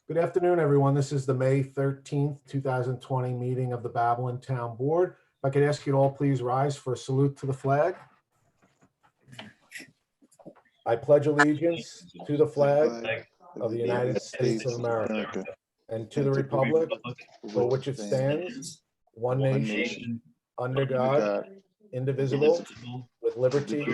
Good afternoon, everyone. This is the May 13th, 2020 meeting of the Babylon Town Board. If I could ask you to all please rise for a salute to the flag. I pledge allegiance to the flag of the United States of America and to the republic for which it stands, one nation, under God, indivisible, with liberty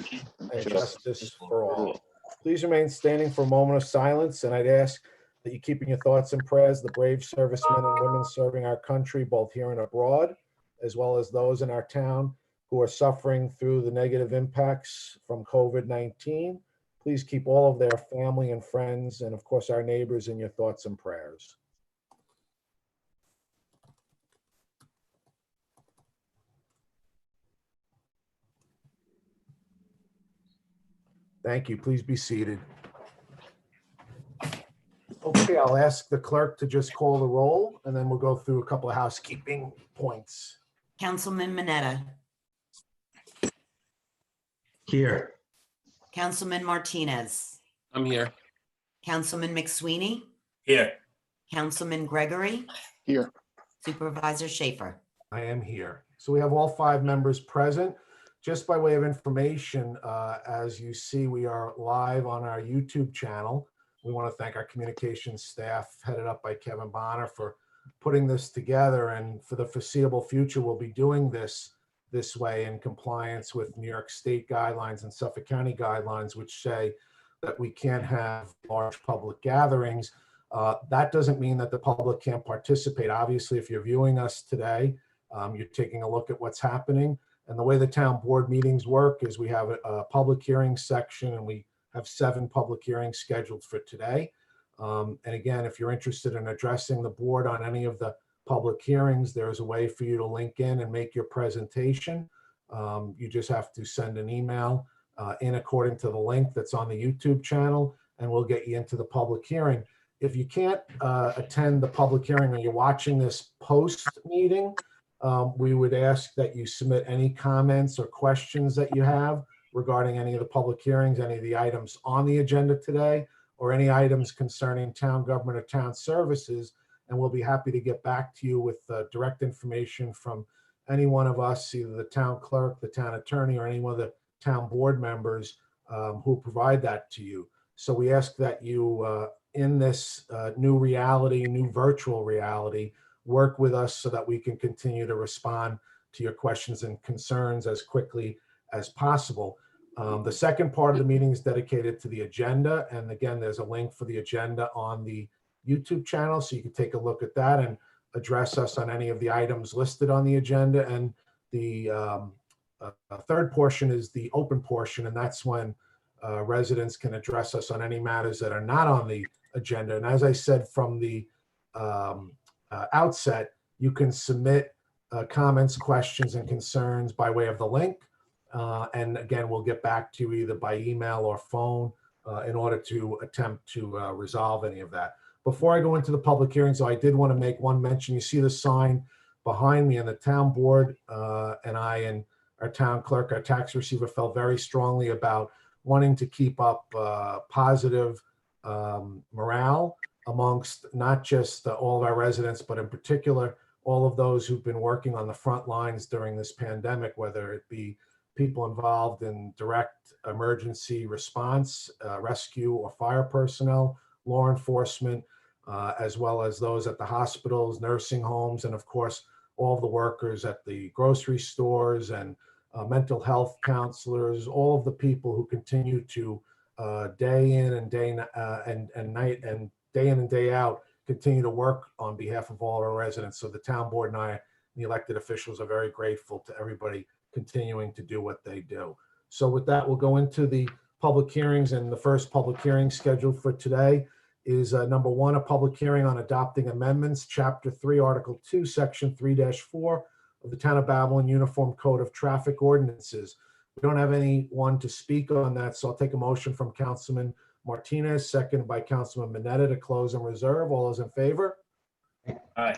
and justice for all. Please remain standing for a moment of silence, and I'd ask that you keep in your thoughts and prayers the brave servicemen and women serving our country, both here and abroad, as well as those in our town who are suffering through the negative impacts from COVID-19. Please keep all of their family and friends, and of course our neighbors, in your thoughts and prayers. Thank you. Please be seated. Okay, I'll ask the clerk to just call the roll, and then we'll go through a couple of housekeeping points. Councilman Mineta. Here. Councilman Martinez. I'm here. Councilman McSweeney. Here. Councilman Gregory. Here. Supervisor Schaefer. I am here. So we have all 5 members present. Just by way of information, as you see, we are live on our YouTube channel. We want to thank our communications staff headed up by Kevin Bonner for putting this together. And for the foreseeable future, we'll be doing this way in compliance with New York State guidelines and Suffolk County guidelines, which say that we can't have large public gatherings. That doesn't mean that the public can't participate. Obviously, if you're viewing us today, you're taking a look at what's happening. And the way the town board meetings work is we have a public hearing section, and we have 7 public hearings scheduled for today. And again, if you're interested in addressing the board on any of the public hearings, there's a way for you to link in and make your presentation. You just have to send an email in according to the link that's on the YouTube channel, and we'll get you into the public hearing. If you can't attend the public hearing or you're watching this post meeting, we would ask that you submit any comments or questions that you have regarding any of the public hearings, any of the items on the agenda today, or any items concerning town government or town services. And we'll be happy to get back to you with direct information from any one of us, either the town clerk, the town attorney, or any one of the town board members who provide that to you. So we ask that you, in this new reality, new virtual reality, work with us so that we can continue to respond to your questions and concerns as quickly as possible. The second part of the meeting is dedicated to the agenda. And again, there's a link for the agenda on the YouTube channel, so you can take a look at that and address us on any of the items listed on the agenda. And the third portion is the open portion, and that's when residents can address us on any matters that are not on the agenda. And as I said from the outset, you can submit comments, questions, and concerns by way of the link. And again, we'll get back to you either by email or phone in order to attempt to resolve any of that. Before I go into the public hearing, so I did want to make one mention. You see the sign behind me, and the town board and I and our town clerk, our tax receiver, felt very strongly about wanting to keep up positive morale amongst not just all of our residents, but in particular, all of those who've been working on the front lines during this pandemic, whether it be people involved in direct emergency response, rescue or fire personnel, law enforcement, as well as those at the hospitals, nursing homes, and of course, all the workers at the grocery stores and mental health counselors, all of the people who continue to day in and day out, continue to work on behalf of all our residents. So the town board and I, and the elected officials, are very grateful to everybody continuing to do what they do. So with that, we'll go into the public hearings, and the first public hearing scheduled for today is number 1, a public hearing on adopting amendments, Chapter 3, Article 2, Section 3-4 of the Town of Babylon Uniform Code of Traffic Ordinances. We don't have anyone to speak on that, so I'll take a motion from Councilman Martinez, seconded by Councilman Mineta, to close and reserve. All those in favor? Aye.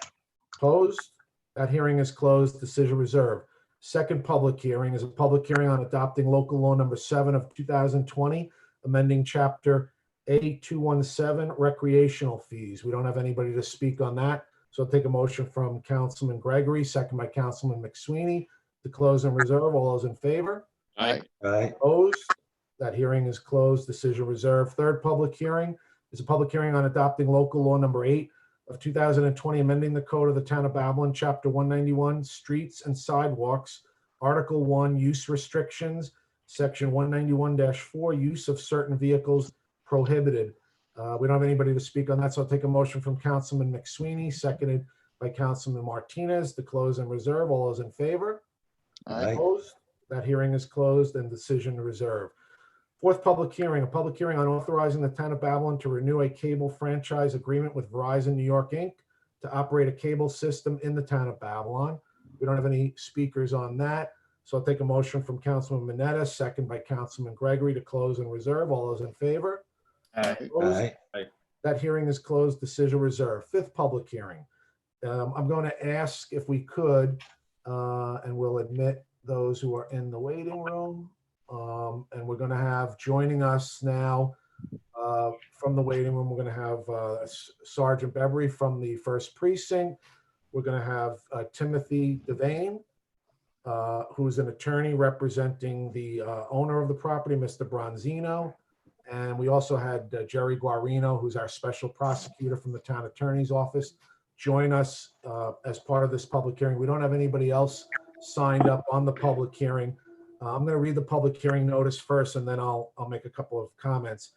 Opposed? That hearing is closed. Decision reserved. Second public hearing is a public hearing on adopting local law number 7 of 2020, amending Chapter A217, recreational fees. We don't have anybody to speak on that. So I'll take a motion from Councilman Gregory, second by Councilman McSweeney, to close and reserve. All those in favor? Aye. Opposed? That hearing is closed. Decision reserved. Third public hearing is a public hearing on adopting local law number 8 of 2020, amending the code of the town of Babylon, chapter 191, streets and sidewalks, article 1, use restrictions, section 191-4, use of certain vehicles prohibited. We don't have anybody to speak on that, so I'll take a motion from Councilman McSweeney, seconded by Councilman Martinez, to close and reserve. All those in favor? Opposed? That hearing is closed and decision reserved. Fourth public hearing, a public hearing on authorizing the town of Babylon to renew a cable franchise agreement with Verizon New York, Inc. to operate a cable system in the town of Babylon. We don't have any speakers on that, so I'll take a motion from Councilman Mineta, second by Councilman Gregory, to close and reserve. All those in favor? Aye. Opposed? Aye. That hearing is closed. Decision reserved. Fifth public hearing. I'm going to ask if we could, and we'll admit those who are in the waiting room. And we're going to have joining us now from the waiting room. We're going to have Sergeant Bebry from the 1st Precinct. We're going to have Timothy Devane, who's an attorney representing the owner of the property, Mr. Bronzino. And we also had Jerry Guarino, who's our special prosecutor from the town attorney's office, join us as part of this public hearing. We don't have anybody else signed up on the public hearing. I'm going to read the public hearing notice first, and then I'll make a couple of comments.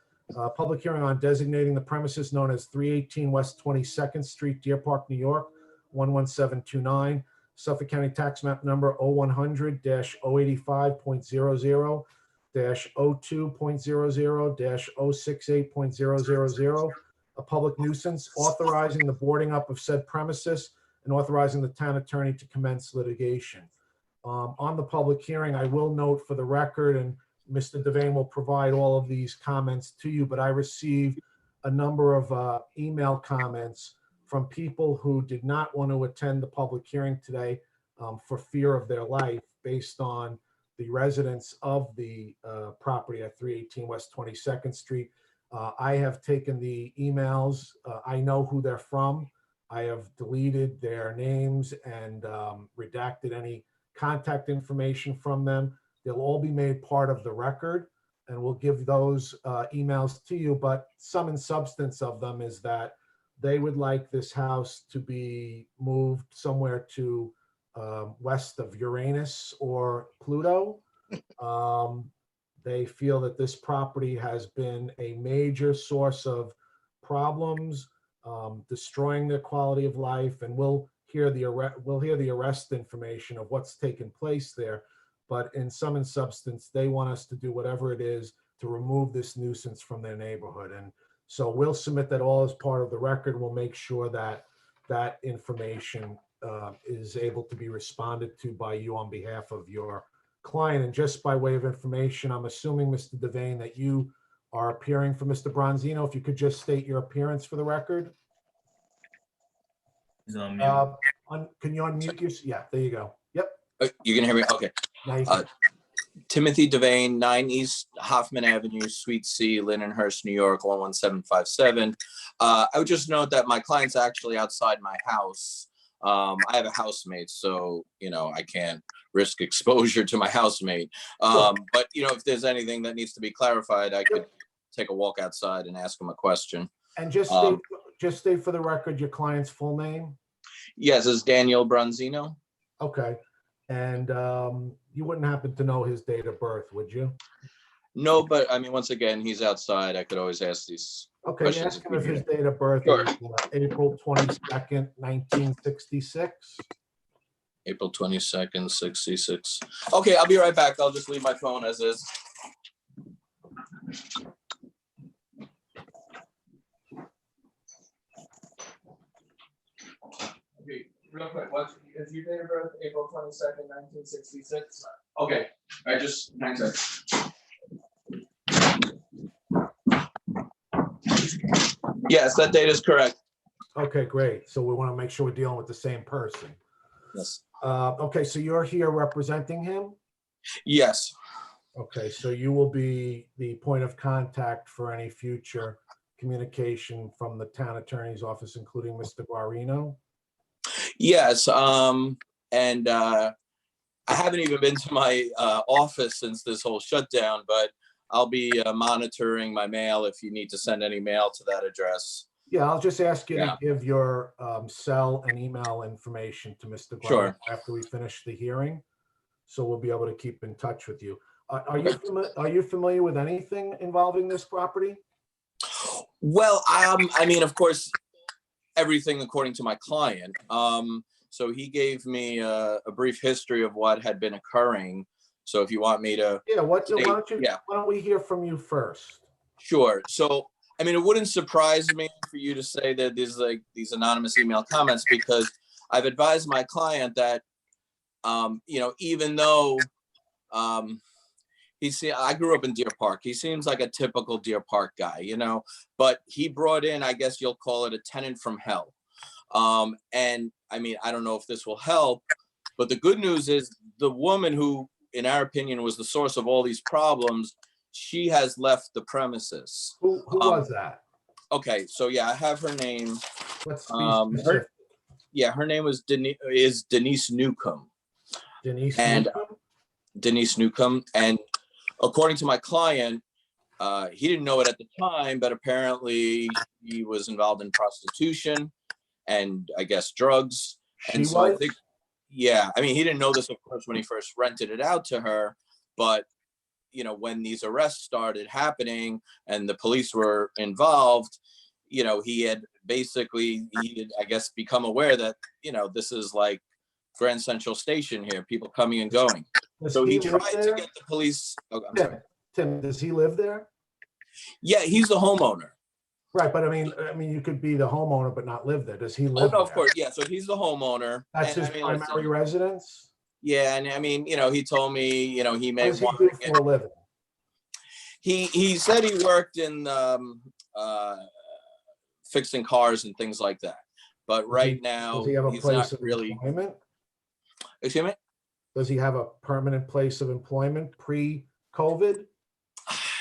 Public hearing on designating the premises known as 318 West 22nd Street, Deer Park, New York, 11729, Suffolk County Tax Map Number 0100-085.00 -02.00-068.000, a public nuisance, authorizing the boarding up of said premises and authorizing the town attorney to commence litigation. On the public hearing, I will note for the record, and Mr. Devane will provide all of these comments to you, but I received a number of email comments from people who did not want to attend the public hearing today for fear of their life based on the residents of the property at 318 West 22nd Street. I have taken the emails. I know who they're from. I have deleted their names and redacted any contact information from them. They'll all be made part of the record, and we'll give those emails to you. But sum and substance of them is that they would like this house to be moved somewhere to west of Uranus or Pluto. They feel that this property has been a major source of problems, destroying their quality of life, and we'll hear the arrest information of what's taken place there. But in sum and substance, they want us to do whatever it is to remove this nuisance from their neighborhood. And so we'll submit that all as part of the record. We'll make sure that that information is able to be responded to by you on behalf of your client. And just by way of information, I'm assuming, Mr. Devane, that you are appearing for Mr. Bronzino. If you could just state your appearance for the record. He's on mute. Can you unmute your? Yeah, there you go. Yep. You can hear me? Okay. Now you can. Timothy Devane, 9 East Hoffman Avenue, Suite C, Lindenhurst, New York, 11757. I would just note that my client's actually outside my house. I have a housemate, so, I can't risk exposure to my housemate. But, if there's anything that needs to be clarified, I could take a walk outside and ask him a question. And just state for the record your client's full name. Yes, it's Daniel Bronzino. Okay. And you wouldn't happen to know his date of birth, would you? No, but once again, he's outside. I could always ask these questions. Ask him if his date of birth is April 22nd, 1966. April 22nd, 66. Okay, I'll be right back. I'll just leave my phone as is. Okay, real quick, is your date of birth April 22nd, 1966? Okay, I just, hang on. Yes, that date is correct. Okay, great. So we want to make sure we're dealing with the same person. Yes. Okay, so you're here representing him? Yes. Okay, so you will be the point of contact for any future communication from the town attorney's office, including Mr. Guarino? Yes, and I haven't even been to my office since this whole shutdown, but I'll be monitoring my mail if you need to send any mail to that address. Yeah, I'll just ask you Yeah. to give your cell and email information to Mr. Guarino Sure. after we finish the hearing. So we'll be able to keep in touch with you. Are you familiar with anything involving this property? Well, I mean, of course, everything according to my client. So he gave me a brief history of what had been occurring. So if you want me to, Yeah, why yeah, don't we hear from you first? sure. So, I mean, it wouldn't surprise me for you to say that there's like these anonymous email comments, because I've advised my client that, even though I grew up in Deer Park. He seems like a typical Deer Park guy, but he brought in, I guess you'll call it, a tenant from hell. And I mean, I don't know if this will help, but the good news is the woman who, in our opinion, was the source of all these problems, she has left the premises. Who was that? Okay, so yeah, I have her name. Let's be specific. Her name was Denise Newcomb. Denise And Newcomb? Denise Newcomb. And according to my client, he didn't know it at the time, but apparently he was involved in prostitution and I guess drugs. She And so was? I think, yeah, I mean, he didn't know this, of course, when he first rented it out to her, but when these arrests started happening and the police were involved, he had I guess, become aware that, this is like Grand Central Station here, people coming and going. So he tried to get the police. Oh, I'm sorry. Tim, does he live there? Yeah, he's the homeowner. Right, but I mean, you could be the homeowner but not live there. Does he live Oh, no, of there? course, yeah. So he's the homeowner. That's his primary residence? Yeah, and I mean, he told me, he may What does he want do to get. for a living? He said he worked in fixing cars and things like that, but right now Does he have a he's place not of really. employment? Excuse me? Does he have a permanent place of employment pre-COVID?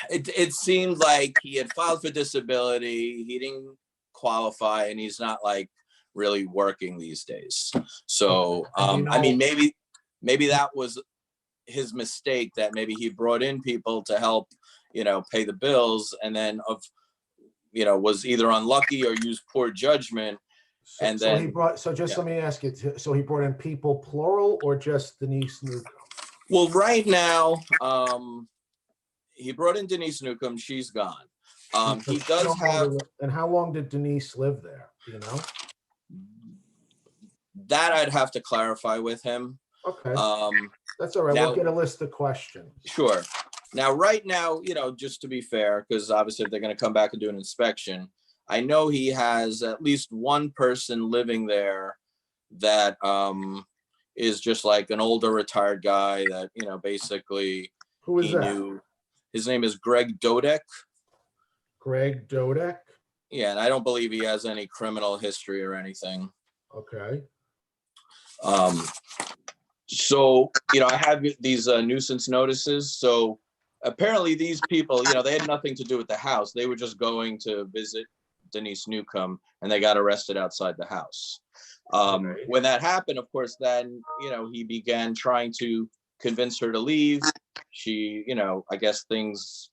It seemed like he had filed for disability, he didn't qualify, and he's not like really working these days. So I mean, maybe that was his mistake, that maybe he brought in people to help pay the bills, and then was either unlucky or used poor judgment. And then he brought, let me ask you, so he brought in people plural or just Denise Newcomb? Well, right now, he brought in Denise Newcomb. She's gone. He does have. And how long did Denise live there? Do you know? That I'd have to clarify with him. Okay. That's all right. We'll get a list of questions. Sure. Now, right now, just to be fair, because obviously if they're going to come back and do an inspection, I know he has at least one person living there that is just like an older retired guy that, basically. Who is that? Knew. His name is Greg Dodek. Greg Dodek? Yeah, and I don't believe he has any criminal history or anything. Okay. So, I have these nuisance notices. So apparently these people, they had nothing to do with the house. They were just going to visit Denise Newcomb, and they got arrested outside the house. When that happened, of course, then, he began trying to convince her to leave. She, I guess things,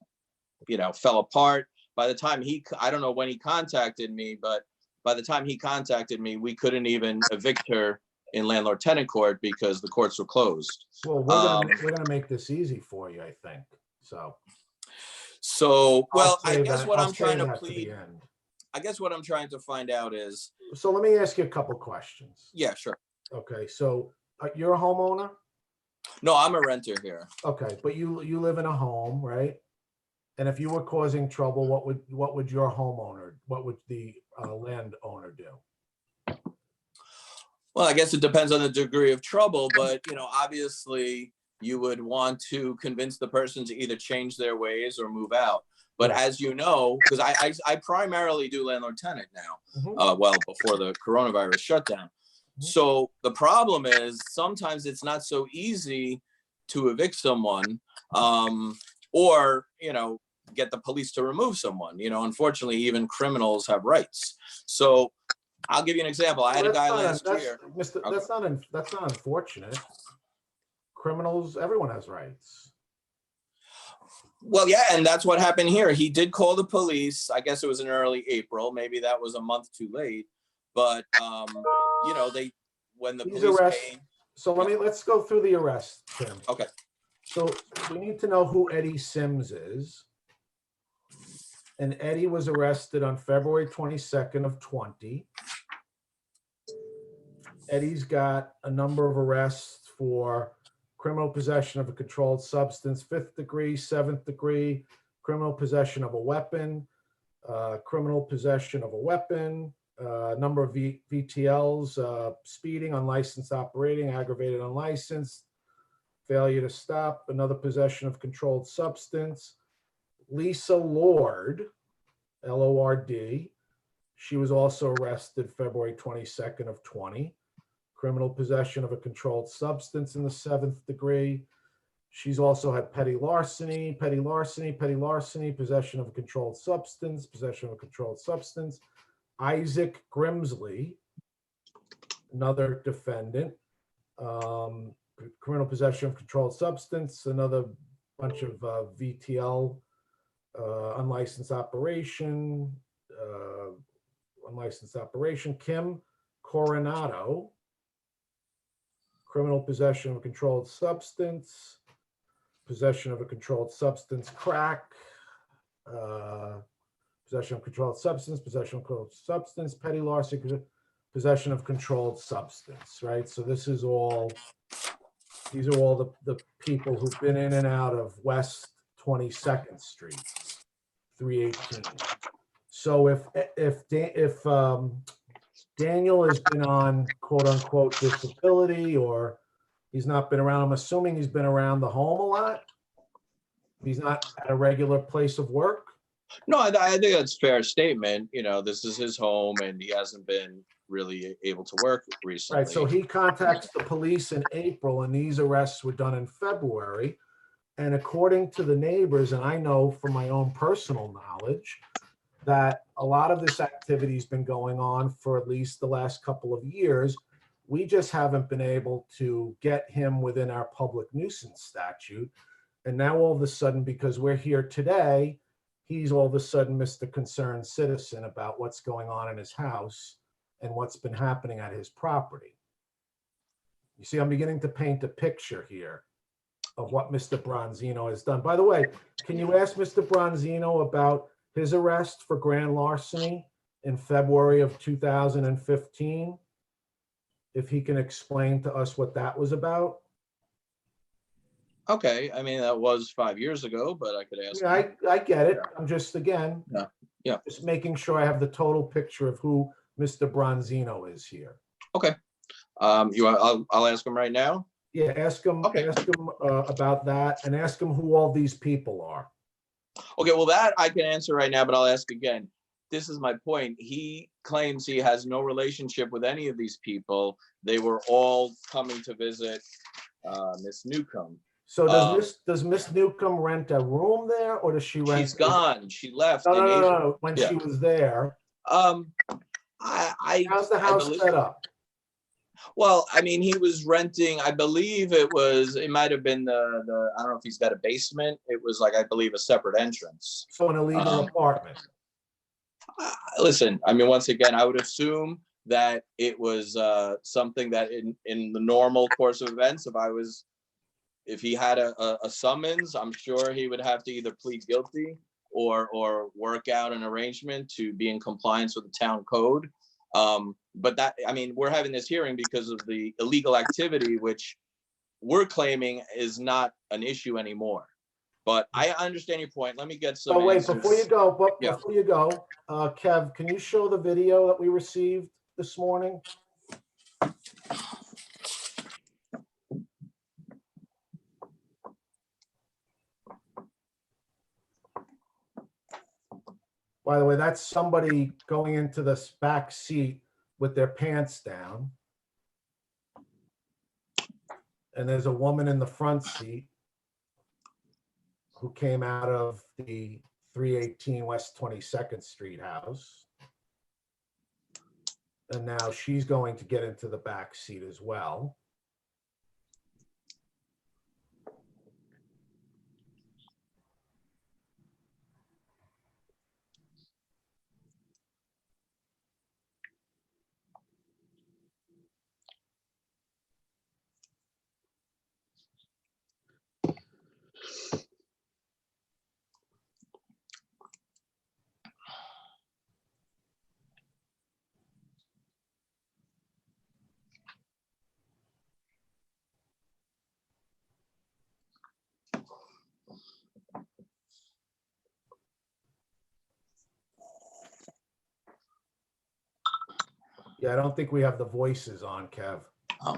fell apart. By the time I don't know when he contacted me, but by the time he contacted me, we couldn't even evict her in landlord-tenant court because the courts were closed. Well, we're gonna make this easy for you, I think. So, well, I guess what I'm trying to plead. end. I guess what I'm trying to find out is. So let me ask you a couple questions. Yeah, sure. Okay, so you're a homeowner? No, I'm a renter here. Okay, but you live in a home, right? And if you were causing trouble, what would the landowner do? Well, I guess it depends on the degree of trouble, but obviously you would want to convince the person to either change their ways or move out. But as you know, because I primarily do landlord-tenant now, well, before the coronavirus shutdown. So the problem is sometimes it's not so easy to evict someone, or, get the police to remove someone. Unfortunately, even criminals have rights. So I'll give you an example. I had a guy last year. That's not unfortunate. Criminals, everyone has rights. Well, yeah, and that's what happened here. He did call the police. I guess it was in early April. Maybe that was a month too late. But when the police came. So let's go through the arrest, Tim. Okay. So we need to know who Eddie Sims is. And Eddie was arrested on February 22nd of 20. Eddie's got a number of arrests for criminal possession of a controlled substance, 5th degree, 7th degree, criminal possession of a weapon, criminal possession of a weapon, number of VTLs, speeding, unlicensed operating, aggravated unlicensed, failure to stop, another possession of controlled substance. Lisa Lord, Lord, she was also arrested February 22nd of 20. Criminal possession of a controlled substance in the 7th degree. She's also had petty larceny, possession of a controlled substance, Isaac Grimsley, another defendant, criminal possession of controlled substance, another bunch of VTL, unlicensed operation. Kim Coronado, criminal possession of a controlled substance, crack, possession of controlled substance, petty larceny, possession of controlled substance, right? So these are all the people who've been in and out of West 22nd Street, 318. So if Daniel has been on quote unquote disability, or he's not been around, I'm assuming he's been around the home a lot. He's not at a regular place of work. No, I think that's a fair statement. This is his home and he hasn't been really able to work recently. Right, so he contacts the police in April and these arrests were done in February. And according to the neighbors, and I know from my own personal knowledge, that a lot of this activity has been going on for at least the last couple of years. We just haven't been able to get him within our public nuisance statute. And now all of a sudden, because we're here today, he's all of a sudden Mr. Concerned Citizen about what's going on in his house and what's been happening at his property. You see, I'm beginning to paint a picture here of what Mr. Bronzino has done. By the way, can you ask Mr. Bronzino about his arrest for grand larceny in February of 2015? If he can explain to us what that was about. Okay, that was 5 years ago, but I could ask. Yeah, I get it. I'm just, again, Yeah. just making sure I have the total picture of who Mr. Bronzino is here. Okay. I'll ask him right now. Yeah, ask him. Okay. Ask him about that, and ask him who all these people are. Okay, well, that I can answer right now, but I'll ask again. This is my point. He claims he has no relationship with any of these people. They were all coming to visit Miss Newcomb. So does Miss Newcomb rent a room there, or does she rent? She's gone. She left. No. When she was there. How's the house set up? Well, he was renting, I believe it might have been the I don't know if he's got a basement. It was like, I believe, a separate entrance. So an illegal apartment. Listen, once again, I would assume that it was something that in the normal course of events, if he had a summons, I'm sure he would have to either plead guilty or work out an arrangement to be in compliance with the town code. But that, we're having this hearing because of the illegal activity, which we're claiming is not an issue anymore. But I understand your point. Let me get some. Oh, wait, answers. before you go, Kev, can you show the video that we received this morning? By the way, that's somebody going into the back seat with their pants down. And there's a woman in the front seat who came out of the 318 West 22nd Street house. And now she's going to get into the back seat as well. Yeah, I don't think we have the voices on, Kev. Oh.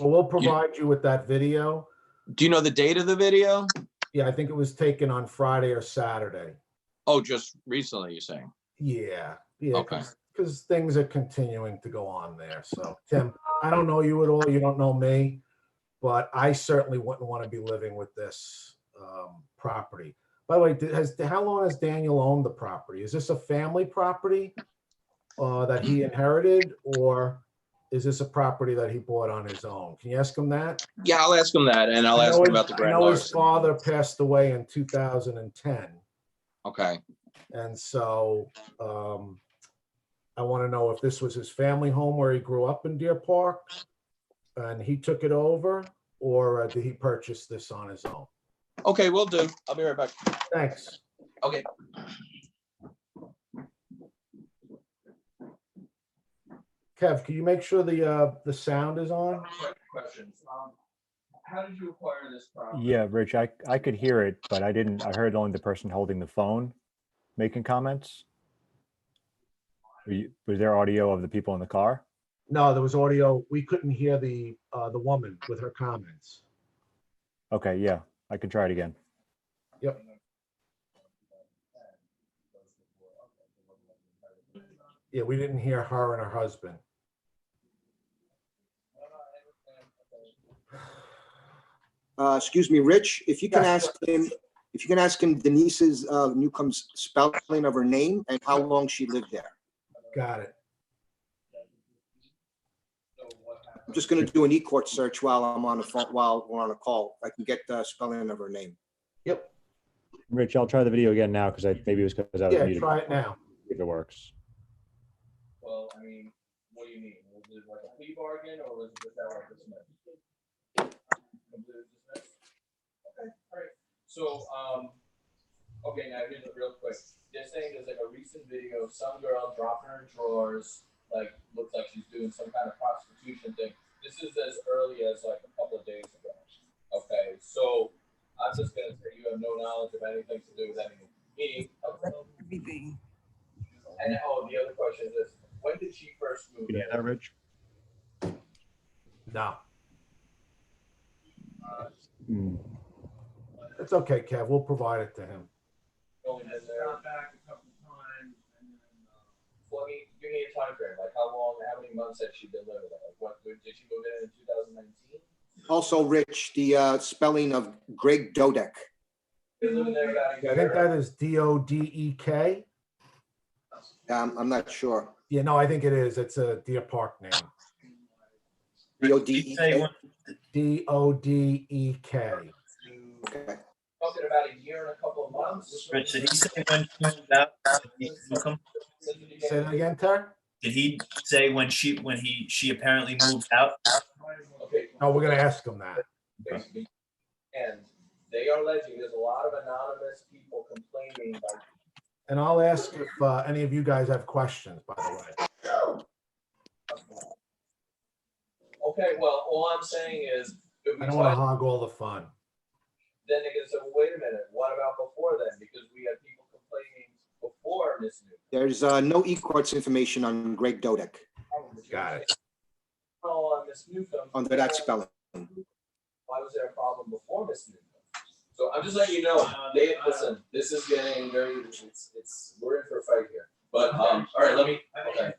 Well, we'll provide you with that video. Do you know the date of the video? Yeah, I think it was taken on Friday or Saturday. Oh, just recently, you're saying? Yeah, Okay. because things are continuing to go on there. So, Tim, I don't know you at all. You don't know me, but I certainly wouldn't want to be living with this property. By the way, how long has Daniel owned the property? Is this a family property that he inherited, or is this a property that he bought on his own? Can you ask him that? Yeah, I'll ask him that, and I'll I ask know him about the I grand know his larceny. father passed away in 2010. Okay. And so I want to know if this was his family home where he grew up in Deer Park and he took it over, or did he purchase this on his own? Okay, will do. I'll be right back. Thanks. Okay. Kev, can you make sure the sound is on? Questions. How did you acquire this property? Yeah, Rich, I could hear it, but I heard only the person holding the phone making comments. Was there audio of the people in the car? No, there was audio. We couldn't hear the woman with her comments. Okay, yeah, I could try it again. Yep. Yeah, we didn't hear her and her husband. Excuse me, Rich, if you can Yes. ask him Denise's Newcomb's spelling of her name and how long she lived there. Got it. I'm just gonna do an e-court search while I'm on the phone, while we're on a call. I can get the spelling of her name. Yep. Rich, I'll try the video again now because maybe it was because I was Yeah, muted. try it now. If it works. Well, I mean, what do you mean? Was it like a plea bargain, or was it just outright dismissed? Completely dismissed? Okay, all right. So, okay, now here's a real quick. They're saying there's like a recent video of some girl dropping her drawers, like looks like she's doing some kind of prostitution thing. This is as early as like a couple of days ago. Okay, so I'm just gonna say you have no knowledge of anything to do with anything. Meaning, Everything. and oh, the other question is this: when did she first move Can you in? hear that, Rich? No, Hmm. it's okay, Kev. We'll provide it to him. Only been there back a couple times, and then. Well, I mean, give me a time frame. Like, how long? How many months has she been living there? Like, what? Did she move in 2019? Also, Rich, the spelling of Greg Dodek. Been living there about a I year. think that is Dodek. I'm not sure. Yeah, no, I think it is. It's a Deer Park name. D-O-D-E-K. Dodek. Okay. Talking about a year and a couple of months. Rich, did he say when she moved out? Say that again, Ter? Did he say when she apparently moved out? Okay. No, we're gonna ask him that. Basically. And they are alleging there's a lot of anonymous people complaining about. And I'll ask if any of you guys have questions, by the way. Okay, well, all I'm saying is, if we I don't want to try, hog all the fun. then they can say, well, wait a minute, what about before then? Because we had people complaining before Miss Newcomb. There's no e-courts information on Greg Dodek Got it. On Miss Newcomb. under that spelling. Why was there a problem before Miss Newcomb? So So I'm just letting you know, Dave, listen, this is getting very, we're in for a fight here. But, all right, let me, okay.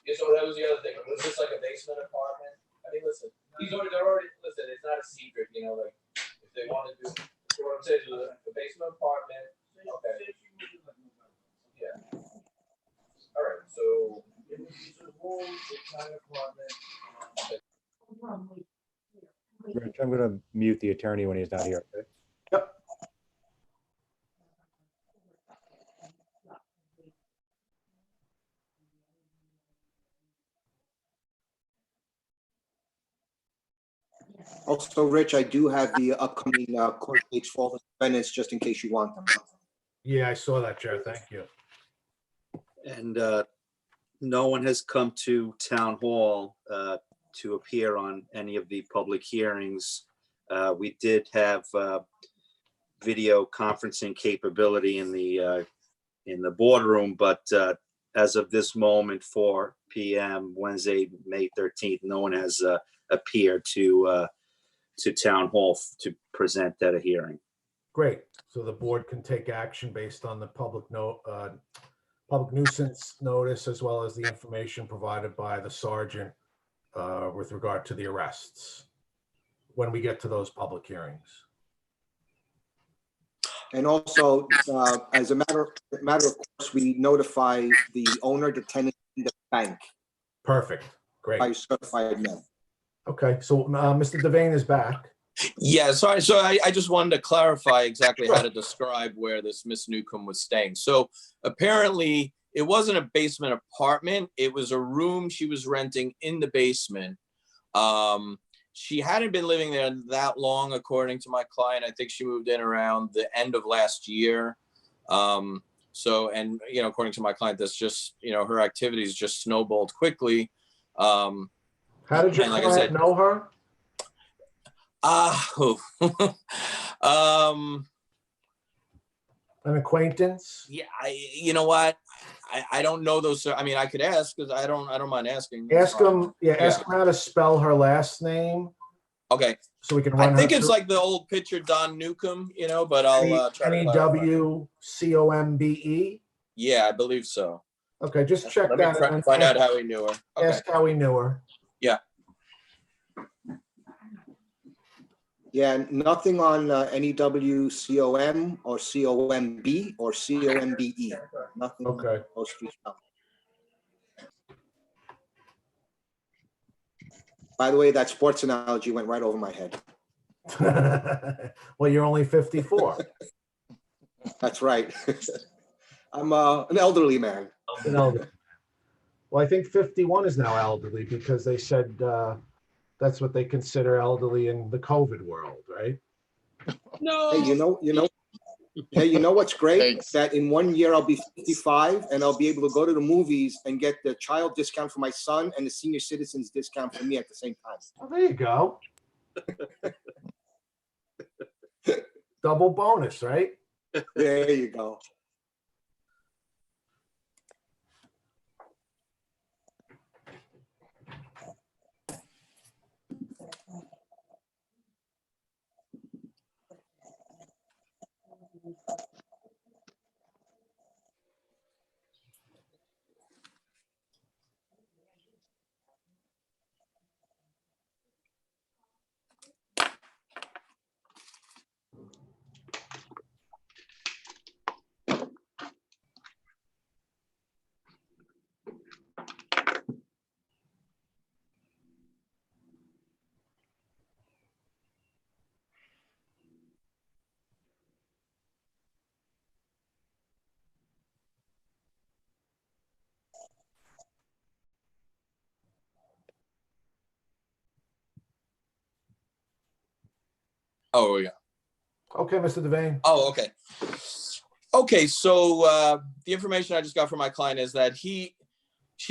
Yeah, so that was the other thing. Was this like a basement apartment? I mean, listen, they're already, listen, it's not a secret, you know, like, if they want to do, what I'm saying is a basement apartment, okay. Yeah. All right, so. Rich, I'm going to mute the attorney when he's not here. Okay? Yep. Also, Rich, I do have the upcoming court dates for all the defendants, just in case you want them. Yeah, I saw that, Chair. Thank you. And no one has come to town hall to appear on any of the public hearings. We did have video conferencing capability in the boardroom, but as of this moment, 4 p.m. Wednesday, May 13th, no one has appeared to town hall to present at a hearing. Great. So the board can take action based on the public nuisance notice, as well as the information provided by the sergeant with regard to the arrests when we get to those public hearings. And also, as a matter of course, we notify the owner, the tenant, and the bank Perfect. Great. by certified mail. Okay, so Mr. Devane is back. Yeah, sorry. So I just wanted to clarify exactly how to describe where this Miss Newcomb was staying. So apparently it wasn't a basement apartment. It was a room she was renting in the basement. She hadn't been living there that long, according to my client. I think she moved in around the end of last year. So, and, you know, according to my client, that's just, you know, her activities just snowballed quickly. How did your and like I client said, know her? An acquaintance? Yeah, you know what? I don't know those. I mean, I could ask because I don't mind asking. Ask him, ask him how to spell her last name Okay. so we can run I her think it's through. like the old pitcher Don Newcomb, you know, but I'll try to clarify. N-E-W-C-O-M-B-E? Yeah, I believe so. Okay, just check Let me that. and find out how he knew her. Okay. Ask how he knew her. Yeah, nothing on NEWCOM or COMB or COMBE. Nothing. Okay. on those three spellings. By the way, that sports analogy went right over my head. Well, you're only 54. That's right. I'm an elderly man. An elder. Well, I think 51 is now elderly because they said that's what they consider elderly in the COVID world, right? No. Hey, you know what's great? Thanks. That in 1 year I'll be 55 and I'll be able to go to the movies and get the child discount for my son and the senior citizens discount for me at the same time. Well, there you go. Double bonus, right? There you go. Oh, yeah. Okay, Mr. Devane. Oh, okay. Okay, so the information I just got from my client is that she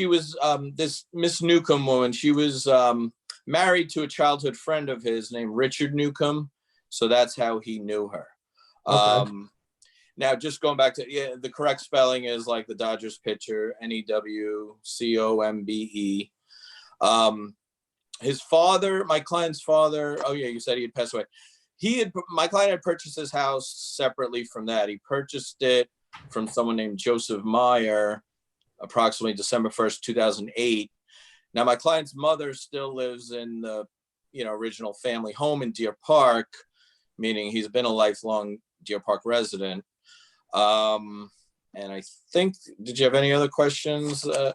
was this Miss Newcomb woman. She was married to a childhood friend of his named Richard Newcomb, so that's how he knew her. Okay. Now, just going back to the correct spelling is like the Dodgers pitcher, NEWCOMBE. his father, my client's father, oh yeah, you said he had passed away. My client had purchased his house separately from that. He purchased it from someone named Joseph Meyer, approximately December 1st, 2008. Now, my client's mother still lives in the, original family home in Deer Park, meaning he's been a lifelong Deer Park resident. And I think, did you have any other questions? The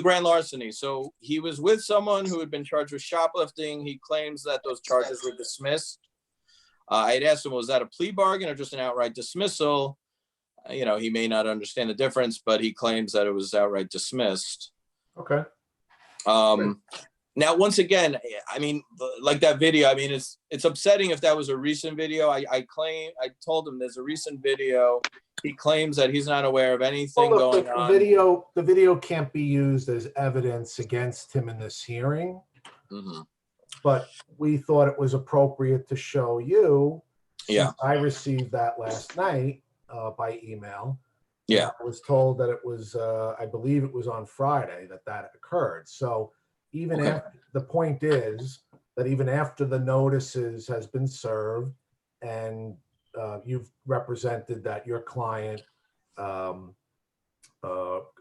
grand larceny. So he was with someone who had been charged with shoplifting. He claims that those charges were dismissed. I had asked him, was that a plea bargain or just an outright dismissal? He may not understand the difference, but he claims that it was outright dismissed. Okay. Now, once again, I mean, like that video, I mean, it's upsetting if that was a recent video. I told him there's a recent video. He claims that he's not aware of anything going on. The video can't be used as evidence against him in this hearing. Mm-hmm. But we thought it was appropriate to show you. Yeah. I received that last night by email. Yeah. I was told that it was, I believe it was on Friday that occurred. So even after, the point is that even after the notices has been served and you've represented that your client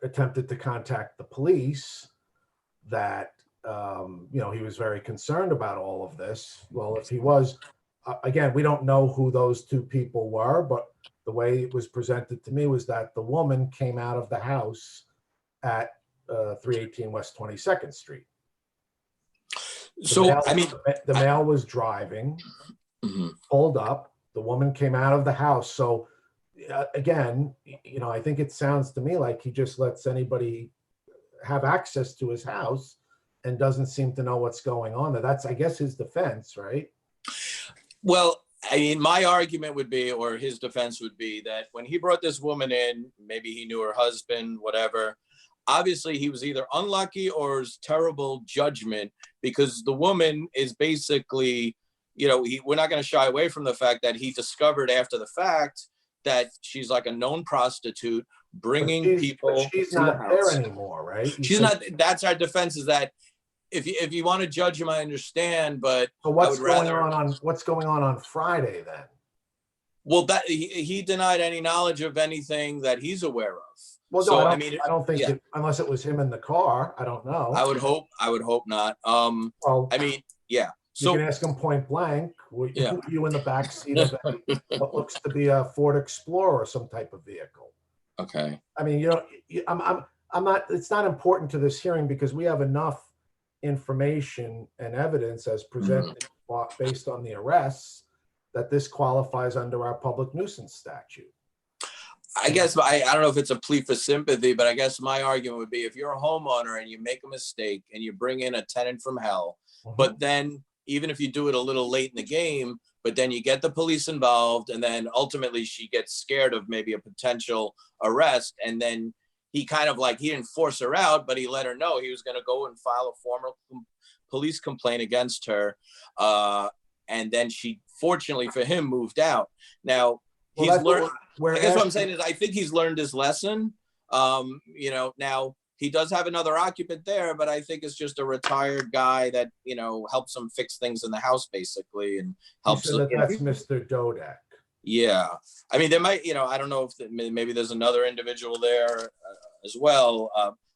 attempted to contact the police, that he was very concerned about all of this. Well, if he was, again, we don't know who those two people were, but the way it was presented to me was that the woman came out of the house at 318 West 22nd Street. The male was driving, mm-hmm. pulled up, the woman came out of the house. So again, I think it sounds to me like he just lets anybody have access to his house and doesn't seem to know what's going on there. That's, I guess, his defense, right? Well, I mean, my argument would be, or his defense would be, that when he brought this woman in, maybe he knew her husband, whatever. Obviously, he was either unlucky or his terrible judgment, because the woman is basically, we're not going to shy away from the fact that he discovered after the fact that she's like a known prostitute bringing people. But she's not there anymore, right? She's not. That's our defense, is that if you want to judge him, I understand, but what's going on on Friday then? Well, that he denied any knowledge of anything that he's aware of. Well, so, no, I don't think unless it was him in the car. I don't know. I would hope not. Well, I mean, yeah. So you can ask him point blank. You in the back seat of what looks to be a Ford Explorer or some type of vehicle. Okay. I mean, I'm not. It's not important to this hearing because we have enough information and evidence as presented based on the arrests that this qualifies under our public nuisance statute. I guess I don't know if it's a plea for sympathy, but I guess my argument would be, if you're a homeowner and you make a mistake and you bring in a tenant from hell, but then even if you do it a little late in the game, but then you get the police involved, and then ultimately she gets scared of maybe a potential arrest, and then he kind of he didn't force her out, but he let her know he was going to go and file a formal police complaint against her. And then she, fortunately for him, moved out. Now, he's learned. I guess what I'm saying is, I think he's learned his lesson. Now he does have another occupant there, but I think it's just a retired guy that helps him fix things in the house, basically, and helps. That's Mr. Dodek. Yeah, I mean, there might, I don't know if maybe there's another individual there as well.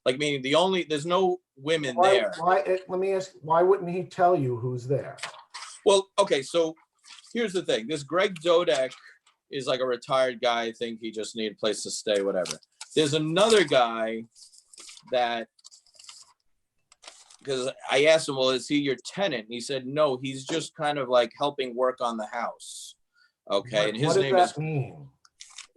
Meaning there's no women there. Let me ask, why wouldn't he tell you who's there? Well, okay, so here's the thing. This Greg Dodek is like a retired guy. I think he just needed a place to stay, whatever. There's another guy that, because I asked him, well, is he your tenant? And he said, no, he's just kind of helping work on the house. Okay, and his name is. Mean?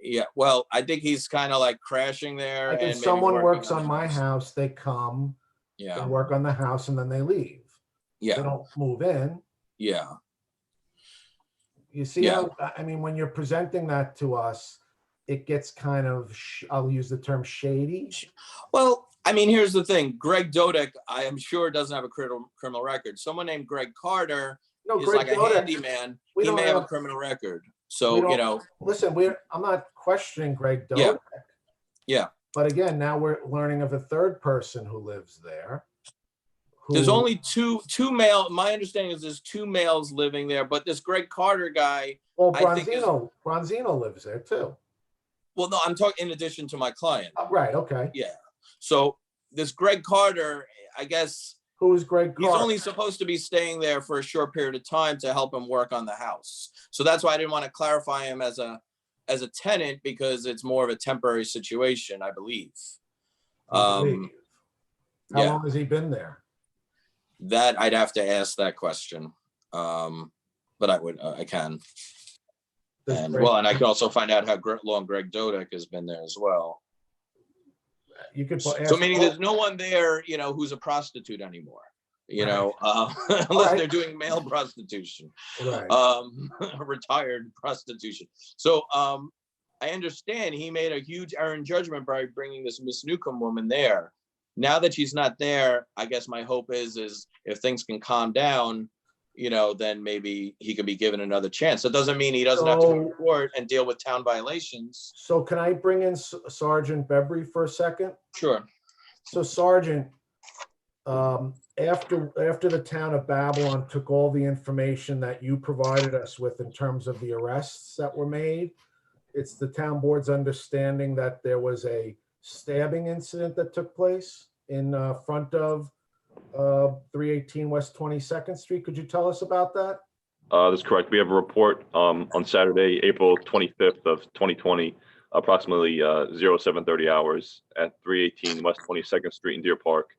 Yeah, well, I think he's kind of crashing there. If someone works on my house, they come, they work on the house, and then they leave. Yeah, they don't move in. Yeah. You see how, I mean, when you're presenting that to us, it gets kind of, I'll use the term shady. Well, I mean, here's the thing. Greg Dodek, I am sure, doesn't have a criminal record. Someone named Greg Carter is Greg a Dodek, handyman. He may have a criminal record. So, Listen, I'm not questioning Greg Dodek. Yeah. But again, now we're learning of a third person who lives there, There's who- only two male, my understanding is there's two males living there, but this Greg Carter guy, Well, I think is- Bronzino lives there too. well, no, I'm talking in addition to my client. Right, okay. Yeah. So this Greg Carter, I guess Who is Greg he's Carter? only supposed to be staying there for a short period of time to help him work on the house. So that's why I didn't want to clarify him as a tenant, because it's more of a temporary situation, I believe. I believe. How yeah. long has he been there? That I'd have to ask that question. But I can. Does And Greg- well, and I can also find out how long Greg Dodek has been there as well. You could So ask meaning all- there's no one there, who's a prostitute anymore, unless Right. they're doing male prostitution, Right. retired prostitution. So I understand he made a huge error in judgment by bringing this Miss Newcomb woman there. Now that she's not there, I guess my hope is if things can calm down, then maybe he could be given another chance. It doesn't mean he doesn't have to go to court and deal with town violations. So can I bring in Sergeant Bebry for a second? Sure. So Sergeant, after the town of Babylon took all the information that you provided us with in terms of the arrests that were made, it's the town board's understanding that there was a stabbing incident that took place in front of 318 West 22nd Street. Could you tell us about that? That's correct. We have a report on Saturday, April 25th of 2020, approximately 0730 hours at 318 West 22nd Street in Deer Park,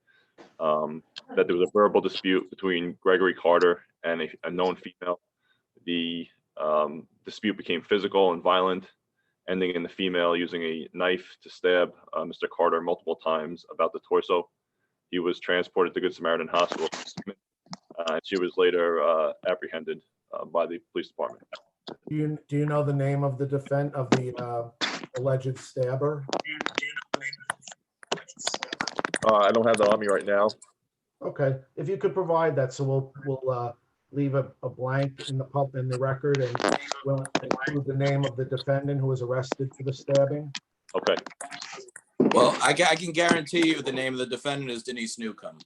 that there was a verbal dispute between Gregory Carter and a known female. The dispute became physical and violent, ending in the female using a knife to stab Mr. Carter multiple times about the torso. He was transported to Good Samaritan Hospital, and she was later apprehended by the police department. Do you know the name of the alleged stabber? I don't have that on me right now. Okay, if you could provide that, so we'll leave a blank in the record, and we'll include the name of the defendant who was arrested for the stabbing. Okay. Well, I can guarantee you the name of the defendant is Denise Newcomb.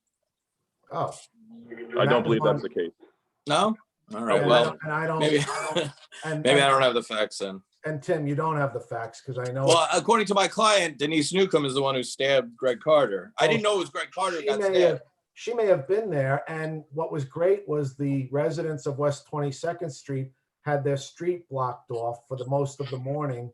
Oh. I don't believe that's the case. No? All right. And Well, I don't. maybe maybe I don't have the facts then. And Tim, you don't have the facts because I know. Well, according to my client, Denise Newcomb is the one who stabbed Greg Carter. I didn't know it was Greg Carter who got stabbed. She may have been there, and what was great was the residents of West 22nd Street had their street blocked off for the most of the morning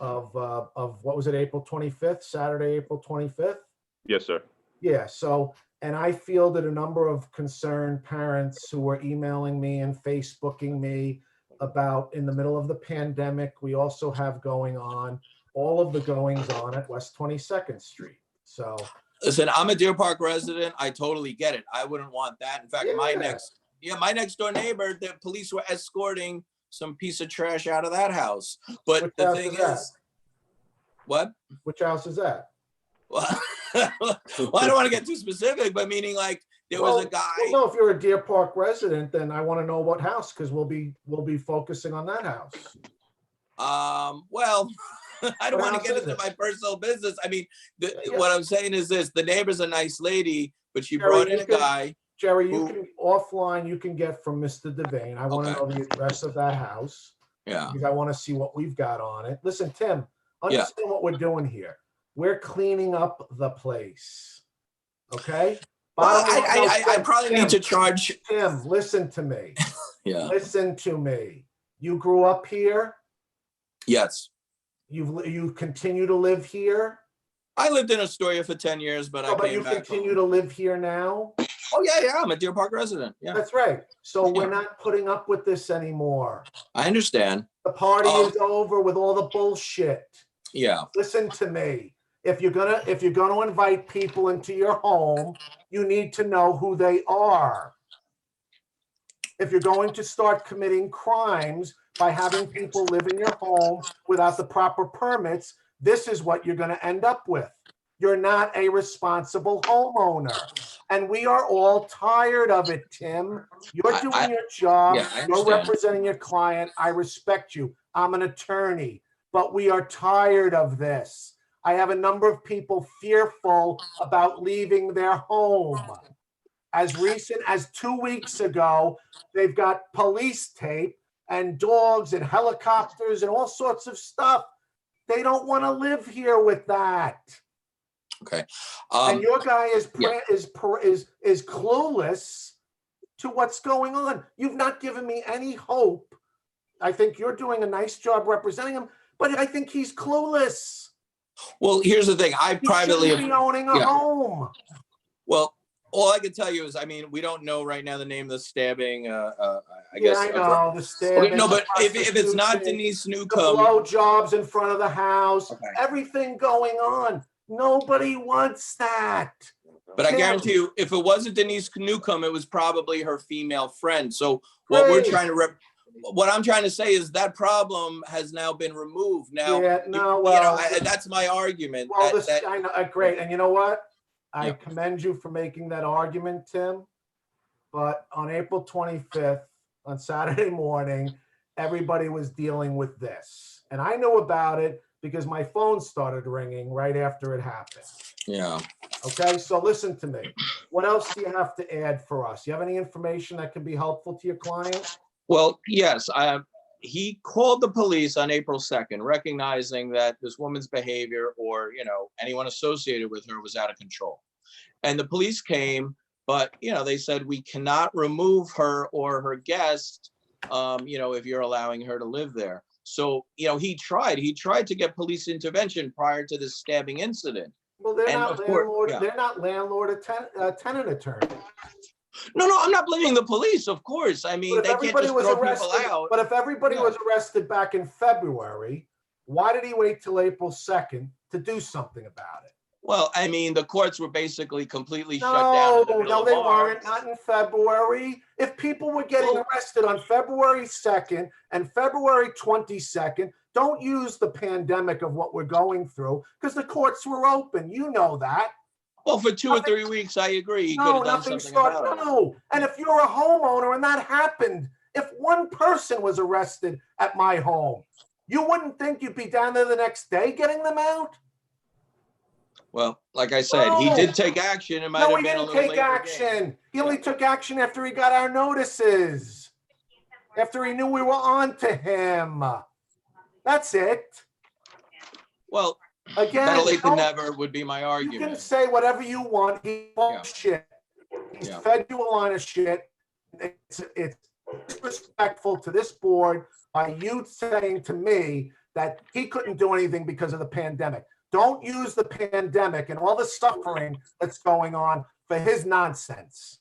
of what was it, April 25th, Saturday, April 25th? Yes, sir. Yeah, so, and I fielded a number of concerned parents who were emailing me and Facebooking me about, in the middle of the pandemic, we also have going on all of the goings on at West 22nd Street. So listen, I'm a Deer Park resident. I totally get it. I wouldn't want that. In fact, my next door neighbor, the police were escorting some piece of trash out of that house. But Which the house thing is that? is, what? which house is that? Well, I don't want to get too specific, but meaning like there was a guy. Well, no, if you're a Deer Park resident, then I want to know what house, because we'll be focusing on that house. Well, I don't What want to house get is into it? my personal business. I mean, Yeah. what I'm saying is this: the neighbor's a nice lady, but she Jerry, brought in you a can- guy. Jerry, you Who- can offline, you can get from Mr. Devane. I want to Okay. know the address of that house Yeah. because I want to see what we've got on it. Listen, Tim, understand what we're doing here. We're cleaning up the place. Okay? Well, Bottom line- no, I Tim, probably need to charge. Tim, listen to me. Yeah. Listen to me. You grew up here. Yes. You continue to live here. I lived in Astoria for 10 years, but I But came you back. continue home. to live here now. Oh, yeah. I'm a Deer Park resident. Yeah. That's right. So we're Yeah. not putting up with this anymore. I understand. The party Um, is over with all the bullshit. Yeah. Listen to me. If you're gonna invite people into your home, you need to know who they are. If you're going to start committing crimes by having people live in your home without the proper permits, this is what you're gonna end up with. You're not a responsible homeowner. And we are all tired of it, Tim. You're doing your job. yeah, I You're understand. representing your client. I respect you. I'm an attorney, but we are tired of this. I have a number of people fearful about leaving their home. as recent as 2 weeks ago. They've got police tape and dogs and helicopters and all sorts of stuff. They don't want to live here with that. Okay. And your guy is yeah. is clueless to what's going on. You've not given me any hope. I think you're doing a nice job representing him, but I think he's clueless. Well, here's the thing. I He privately, shouldn't be owning a yeah. home. well, all I can tell you is, I mean, we don't know right now the name of the stabbing. I Yeah, guess. I know the stabbing. Okay, no, but if it's not prostitution, Denise the Newcomb, blow jobs in front of the house, Okay. everything going on. Nobody wants that. but I Tim, guarantee you, if it wasn't Denise Newcomb, it was probably her female friend. So what we're Great. trying to what I'm trying to say is that problem has now been removed. Now, Yeah, no, you well, know, that's my argument. well, that, that, I know, great. And you know what? I Yeah. commend you for making that argument, Tim. But on April 25th, on Saturday morning, everybody was dealing with this. And I knew about it because my phone started ringing right after it happened. yeah. Okay, so listen to me. What else do you have to add for us? You have any information that can be helpful to your client? Well, yes, he called the police on April 2nd, recognizing that this woman's behavior or, you know, anyone associated with her was out of control. And the police came, but, you know, they said, we cannot remove her or her guest, you know, if you're allowing her to live there. So, you know, he tried to get police intervention prior to this stabbing incident. Well, they're And not of course, landlord. yeah. They're not landlord tenant attorney. No, I'm not blaming the police, of course. I mean, But if they can't just throw people out. But if everybody Yeah. was arrested back in February, why did he wait till April 2nd to do something about it? Well, I mean, the courts were basically completely shut down in the middle No, of they March. weren't. Not in February. If people were getting arrested on February 2nd and February 22nd, don't use the pandemic of what we're going through because the courts were open. You know that. Well, for 2 or 3 weeks, I agree. He could have done something about it. No. And if you're a homeowner and that happened, if one person was arrested at my home, you wouldn't think you'd be down there the next day getting them out? Well, like I said, he did take action. It might No, have he been a didn't little take later game. action. He only took action after he got our notices, after he knew we were on to him. That's it. Well, Again, better late than never would be my you argument. can say whatever you want. He's full Yeah. of shit. He's Yeah. fed you a line of shit. It's disrespectful to this board by you saying to me that he couldn't do anything because of the pandemic. Don't use the pandemic and all the suffering that's going on for his nonsense.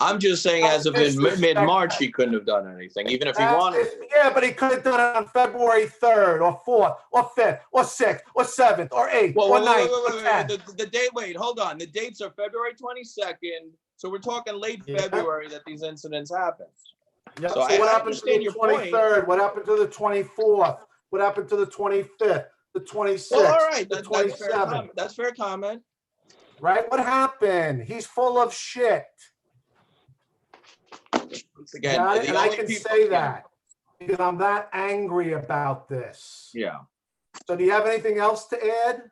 I'm just saying, as of mid-March, he couldn't have done anything, even if he wanted to. Yeah, but he could have done it on February 3rd or 4th or 5th or 6th or 7th or 8th Well, or wait, 9th wait, or wait, 10th. the date, wait, hold on. The dates are February 22nd. So we're talking late Yeah. February that these incidents happened. Yeah, So so I what happened to understand the your point. 23rd? What happened to the 24th? What happened to the 25th? The 26th? Well, all right, the that's fair 27th? comment. That's fair comment. Right? What happened? He's full of shit. Once again, Got it? the And I only can people- say that because I'm that angry about this. Yeah. So do you have anything else to add?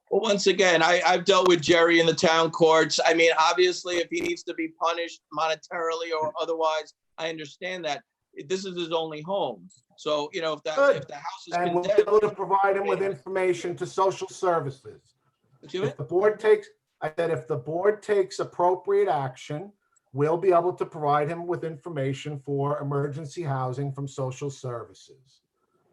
Well, once again, I've dealt with Jerry in the town courts. I mean, obviously, if he needs to be punished monetarily or otherwise, I understand that. This is his only home. So, you know, if the house is And we'll be condemned. able to provide him with information to social services. Excuse me? If the board takes, I said, if the board takes appropriate action, we'll be able to provide him with information for emergency housing from social services.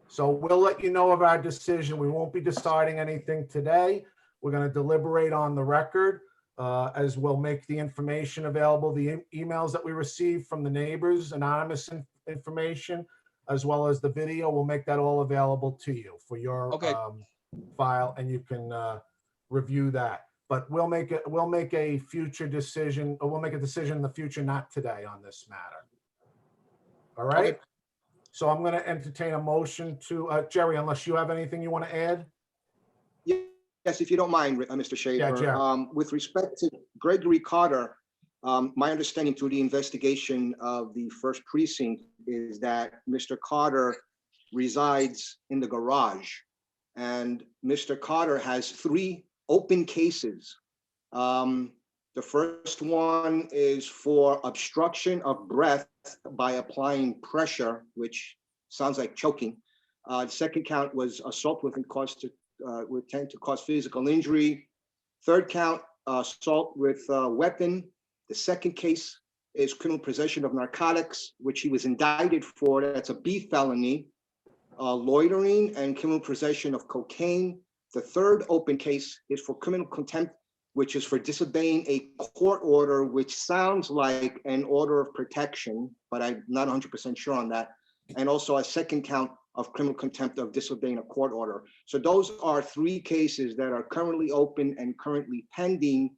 So we'll let you know of our decision. We won't be deciding anything today. We're going to deliberate on the record, as we'll make the information available, the emails that we received from the neighbors, anonymous information, as well as the video. We'll make that all available to you for your file, and you can review that. But we'll make a future decision, or we'll make a decision in the future, not today, on this matter. All right. Okay. So I'm going to entertain a motion to Jerry, unless you have anything you want to add. Yes, if you don't mind, Mr. Yeah, Schaefer. Jerry. With respect to Gregory Carter, my understanding through the investigation of the first precinct is that Mr. Carter resides in the garage, and Mr. Carter has 3 open cases. The The first one is for obstruction of breath by applying pressure, which sounds like choking. The second count was assault with intent to cause physical injury. Third count, assault with a weapon. The second case is criminal possession of narcotics, which he was indicted for. That's a B felony. Loitering and criminal possession of cocaine. The third open case is for criminal contempt, which is for disobeying a court order, which sounds like an order of protection, but I'm not 100% sure on that. And also a second count of criminal contempt of disobeying a court order. So those are three cases that are currently open and currently pending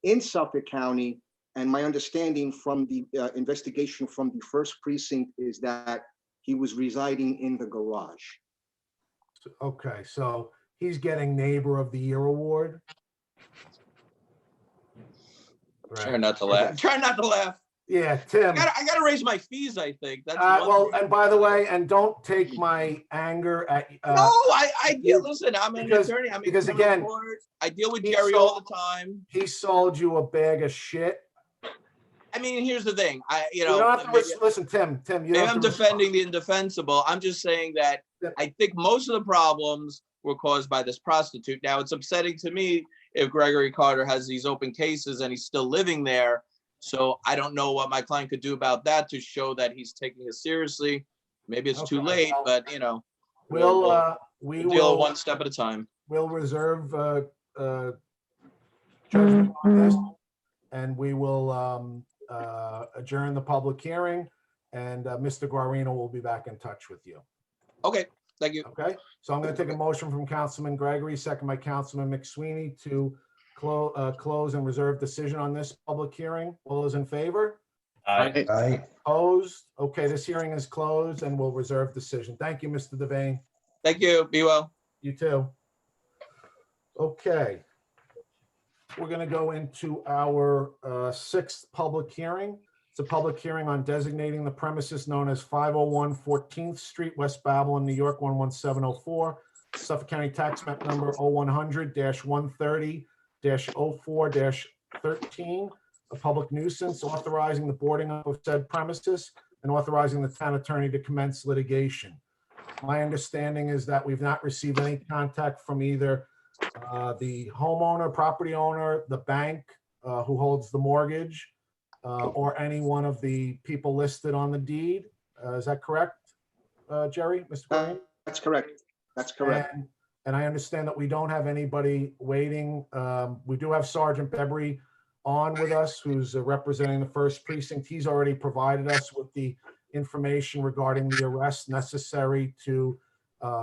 in Suffolk County. And my understanding from the investigation from the first precinct is that he was residing in the garage. Okay, so he's getting Neighbor of the Year award. Try not to laugh. Try not to laugh. Yeah, Tim. I gotta raise my fees, I think. That's Well, one thing. and by the way, and don't take my anger at. No, I deal. Listen, I'm an because- attorney. I'm in because criminal again, court. I deal with he Jerry sold- all the time. He sold you a bag of shit. I mean, here's the thing. You don't have to listen, Tim. You Maybe don't I'm have to defending the indefensible. I'm just saying that I think most of the problems were caused by this prostitute. Now, it's upsetting to me if Gregory Carter has these open cases and he's still living there. So I don't know what my client could do about that to show that he's taking it seriously. Maybe it's too Okay, late, well, but you know, we we'll deal will one step at a time. we'll reserve judgment on this, and we will adjourn the public hearing, and Mr. Guarino will be back in touch with you. Okay, thank you. Okay, so I'm going to take a motion from Councilman Gregory, second by Councilman McSweeney, to close and reserve decision on this public hearing. All those in favor? Aye. Opposed? Okay, this hearing is closed and we'll reserve decision. Thank you, Mr. Devane. Thank you. Be well. You too. Okay. We're going to go into our sixth public hearing. It's a public hearing on designating the premises known as 501 14th Street, West Babylon, New York, 11704, Suffolk County Tax Map Number 0100-130-04-13, a public nuisance, authorizing the boarding up of said premises and authorizing the town attorney to commence litigation. My understanding is that we've not received any contact from either the homeowner, property owner, the bank who holds the mortgage, or any one of the people listed on the deed. Is that correct, Jerry, Mr. Green? That's correct. That's correct. And I understand that we don't have anybody waiting. We do have Sergeant Bebry on with us, who's representing the first precinct. He's already provided us with the information regarding the arrest necessary to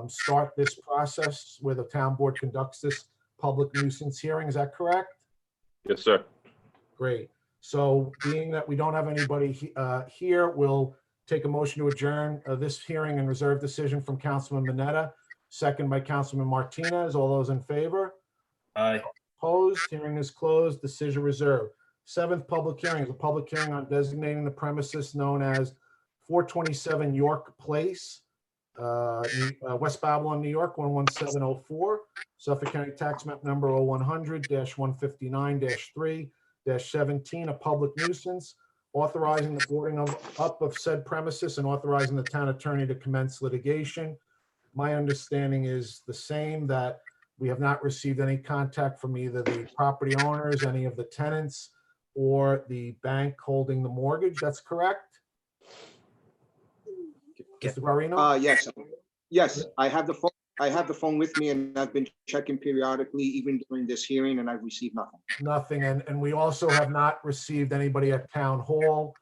start this process where the town board conducts this public nuisance hearing. Is that correct? Yes, sir. Great. So being that we don't have anybody here, we'll take a motion to adjourn this hearing and reserve decision from Councilman Mineta, second by Councilman Martinez. All those in favor? Aye. Opposed? Hearing is closed. Decision reserved. Seventh public hearing is a public hearing on designating the premises known as 427 York Place, West Babylon, New York, 11704, Suffolk County Tax Map Number 0100-159-3-17, a public nuisance, authorizing the boarding up of said premises and authorizing the town attorney to commence litigation. My understanding is the same, that we have not received any contact from either the property owners, any of the tenants, or the bank holding the mortgage. That's correct? Mr. Guarino? Yes. I have the phone. I have the phone with me, and I've been checking periodically, even during this hearing, and I've received nothing. Nothing. And we also have not received anybody at town hall,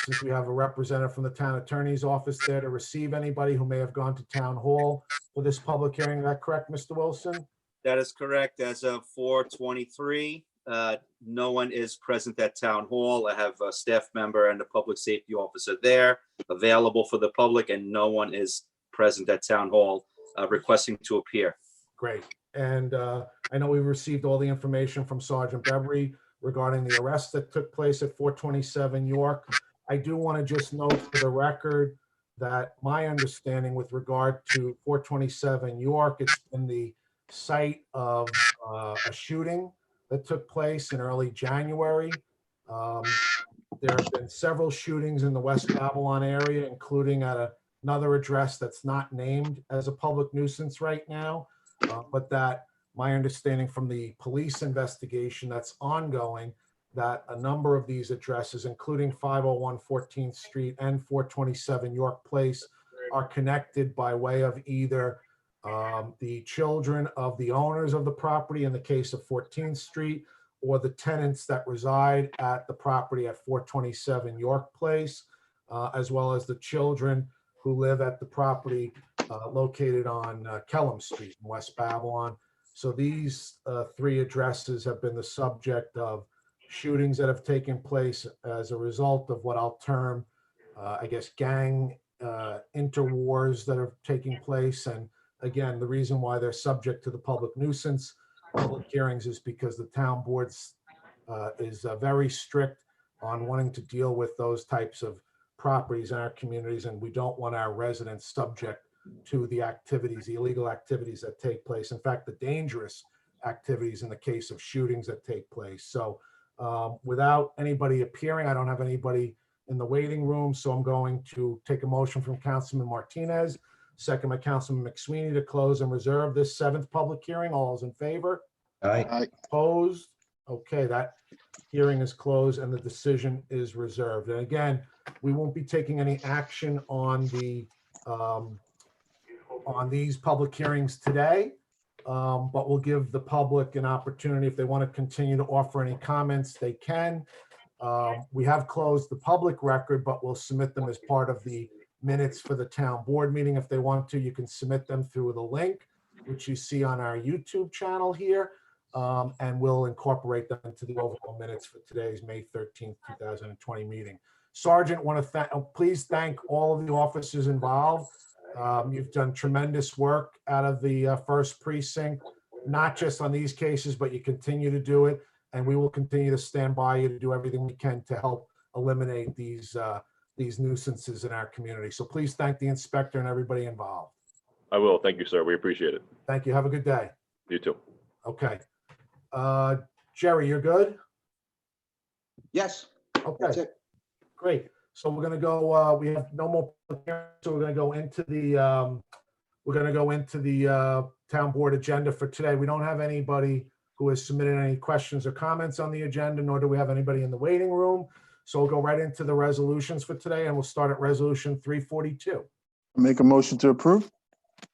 since we have a representative from the town attorney's office there to receive anybody who may have gone to town hall for this public hearing. Is that correct, Mr. Wilson? That is correct. As of 4:23, no one is present at town hall. I have a staff member and a public safety officer there available for the public, and no one is present at town hall requesting to appear. Great. And I know we received all the information from Sergeant Bebry regarding the arrest that took place at 427 York. I do want to just note for the record that my understanding with regard to 427 York, it's been the site of a shooting that took place in early January. There have been several shootings in the West Babylon area, including at another address that's not named as a public nuisance right now, but that my understanding from the police investigation that's ongoing, that a number of these addresses, including 501 14th Street and 427 York Place, are connected by way of either the children of the owners of the property in the case of 14th Street, or the tenants that reside at the property at 427 York Place, as well as the children who live at the property located on Kellam Street in West Babylon. So these three addresses have been the subject of shootings that have taken place as a result of what I'll term, I guess, gang interwars that are taking place. And again, the reason why they're subject to the public nuisance public hearings is because the town boards is very strict on wanting to deal with those types of properties in our communities, and we don't want our residents subject to the activities, the illegal activities that take place. In fact, the dangerous activities in the case of shootings that take place. So without anybody appearing, I don't have anybody in the waiting room, so I'm going to take a motion from Councilman Martinez, second by Councilman McSweeney, to close and reserve this 7th public hearing. All those in favor? Aye. Opposed? Okay, that hearing is closed and the decision is reserved. And again, we won't be taking any action on these public hearings today, but we'll give the public an opportunity if they want to continue to offer any comments, they can. We have closed the public record, but we'll submit them as part of the minutes for the town board meeting. If they want to, you can submit them through the link, which you see on our YouTube channel here, and we'll incorporate them into the overall minutes for today's May 13th, 2020 meeting. Sergeant, please thank all of the officers involved. You've done tremendous work out of the 1st precinct, not just on these cases, but you continue to do it. And we will continue to stand by you to do everything we can to help eliminate these nuisances in our community. So please thank the inspector and everybody involved. I will. Thank you, sir. We appreciate it. Thank you. Have a good day. You too. Okay. Jerry, you're good? Yes, that's Okay, it. great. So we're gonna go, we have no more, so we're gonna go into the town board agenda for today. We don't have anybody who has submitted any questions or comments on the agenda, nor do we have anybody in the waiting room. So we'll go right into the resolutions for today, and we'll start at resolution 342. Make a motion to approve?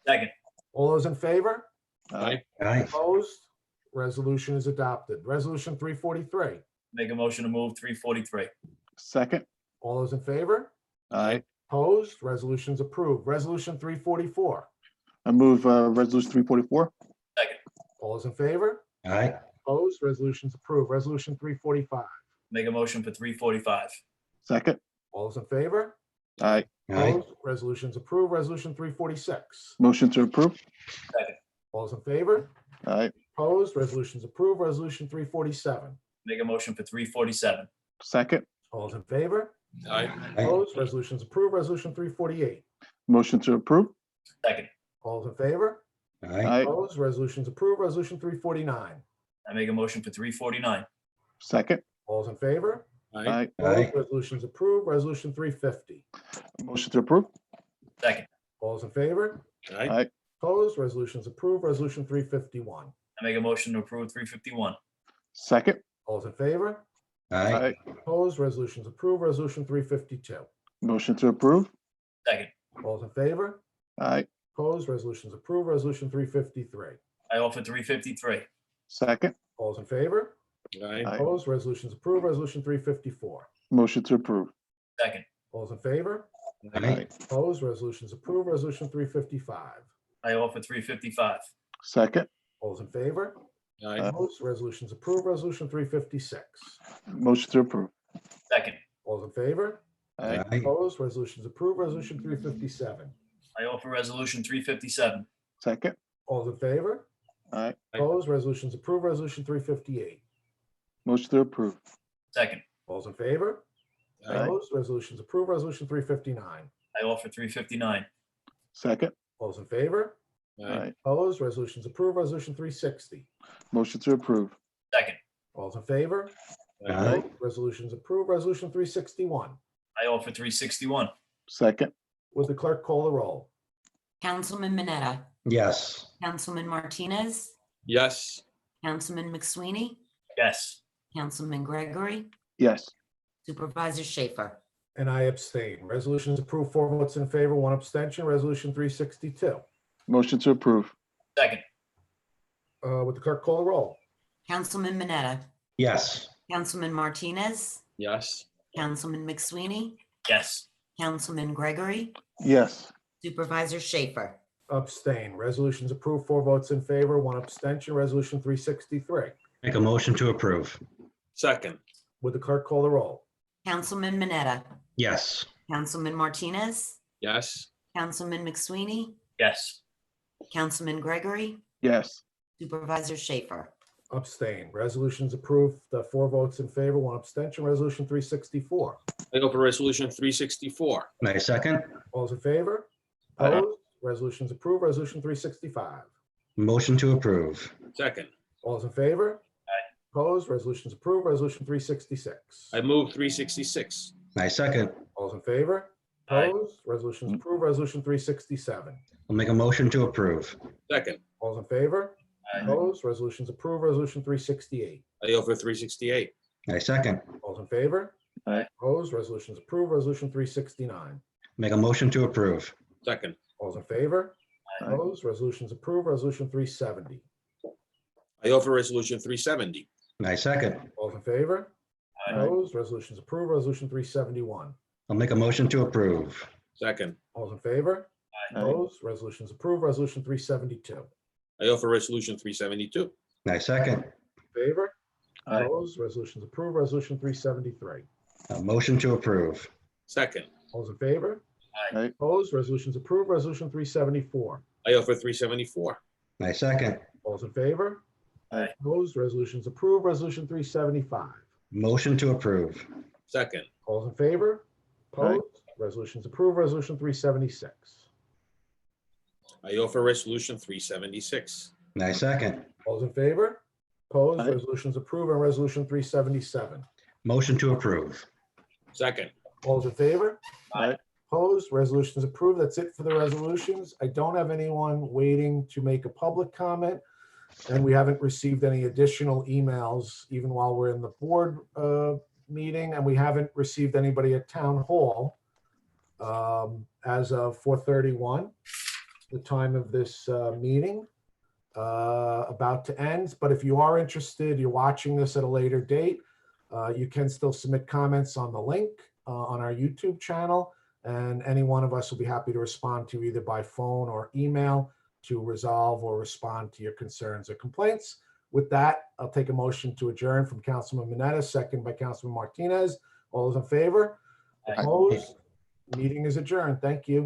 Second. All those in favor? Aye. Opposed? Resolution is adopted. Resolution 343. Make a motion to move 343. Second? All those in favor? Aye. Opposed? Resolution's approved. Resolution 344. I move resolution 344? Second. All those in favor? Aye. Opposed? Resolution's approved. Resolution 345. Make a motion for 345. Second? All those in favor? Aye. Opposed? Resolution's approved. Resolution 346. Motion to approve? Second. All those in favor? Aye. Opposed? Resolution's approved. Resolution 347. Make a motion for 347. Second? All those in favor? Aye. Opposed? Resolution's approved. Resolution 348. Motion to approve? Second. All those in favor? Aye. Opposed? Resolution's approved. Resolution 349. I make a motion for 349. Second? All those in favor? Aye. Opposed? Resolution's approved. Resolution 350. Motion to approve? Second. All those in favor? Aye. Opposed? Resolution's approved. Resolution 351. I make a motion to approve 351. Second? All those in favor? Aye. Opposed? Resolution's approved. Resolution 352. Motion to approve? Second. All those in favor? Aye. Opposed? Resolution's approved. Resolution 353. I offer 353. Second? All those in favor? Aye. Opposed? Resolution's approved. Resolution 354. Motion to approve? Second. All those in favor? Aye. Opposed? Resolution's approved. Resolution 355. I offer 355. Second? All those in favor? Aye. Opposed? Resolution's approved. Resolution 356. Motion to approve? Second. All those in favor? Aye. Opposed? Resolution's approved. Resolution 357. I offer resolution 357. Second? All those in favor? Aye. Opposed? Resolution's approved. Resolution 358. Motion to approve? Second. All those in favor? Aye. Opposed? Resolution's approved. Resolution 359. I offer 359. Second? All those in favor? Aye. Opposed? Resolution's approved. Resolution 360. Motion to approve? Second. All's in favor? Aye. Resolution's approved. Resolution 361. I offer 361. Second. Would the clerk call the roll? Councilman Mineta, Yes. Councilman Martinez, Yes. Councilman McSweeney, Yes. Councilman Gregory, Yes. Supervisor Schaefer. And I abstain. Resolution is approved, 4 votes in favor, 1 abstention. Resolution 362. Motion to approve. Second. Would the clerk call the roll? Councilman Mineta, Yes. Councilman Martinez, Yes. Councilman McSweeney, Yes. Councilman Gregory, Yes. Supervisor Schaefer. Abstain. Resolution's approved, 4 votes in favor, 1 abstention. Resolution 363. Make a motion to approve. Second. Would the clerk call the roll? Councilman Mineta, Yes. Councilman Martinez, Yes. Councilman McSweeney, Yes. Councilman Gregory, Yes. Supervisor Schaefer. Abstain. Resolution's approved, 4 votes in favor, 1 abstention. Resolution 364. I offer resolution 364. My second. All's in favor? Aye. Opposed? Resolution's approved. Resolution 365. Motion to approve. Second. All's in favor? Aye. Opposed? Resolution's approved. Resolution 366. I move 366. My second. All's in favor? Aye. Opposed? Resolution's approved. Resolution 367. I'll make a motion to approve. Second. All's in favor? Aye. Opposed? Resolution's approved. Resolution 368. I offer 368. My second. All's in favor? Aye. Opposed? Resolution's approved. Resolution 369. Make a motion to approve. Second. All's in favor? Aye. Opposed? Resolution's approved. Resolution 370. I offer resolution 370. My second. All's in favor? Aye. Opposed? Resolution's approved. Resolution 371. I'll make a motion to approve. Second. All's in favor? Aye. Opposed? Resolution's approved. Resolution 372. I offer resolution 372. My second. Favor? Aye. Opposed? Resolution's approved. Resolution 373. A motion to approve. Second. All's in favor? Aye. Opposed? Resolution's approved. Resolution 374. I offer 374. My second. All's in favor? Aye. Opposed? Resolution's approved. Resolution 375. Motion to approve. Second. All's in favor? Aye. Opposed? Resolution's approved. Resolution 376. I offer resolution 376. My second. All's in favor? Opposed? Aye. Resolution's approved. And resolution 377. Motion to approve. Second. All's in favor? Aye. Opposed? Resolution's approved. That's it for the resolutions. I don't have anyone waiting to make a public comment. And we haven't received any additional emails, even while we're in the board meeting, and we haven't received anybody at town hall as of 4:31, the time of this meeting, about to end. But if you are interested, you're watching this at a later date, you can still submit comments on the link on our YouTube channel, and any one of us will be happy to respond to either by phone or email to resolve or respond to your concerns or complaints. With that, I'll take a motion to adjourn from Councilman Mineta, second by Councilman Martinez. All those in favor? Aye. Opposed? Meeting is adjourned. Thank you.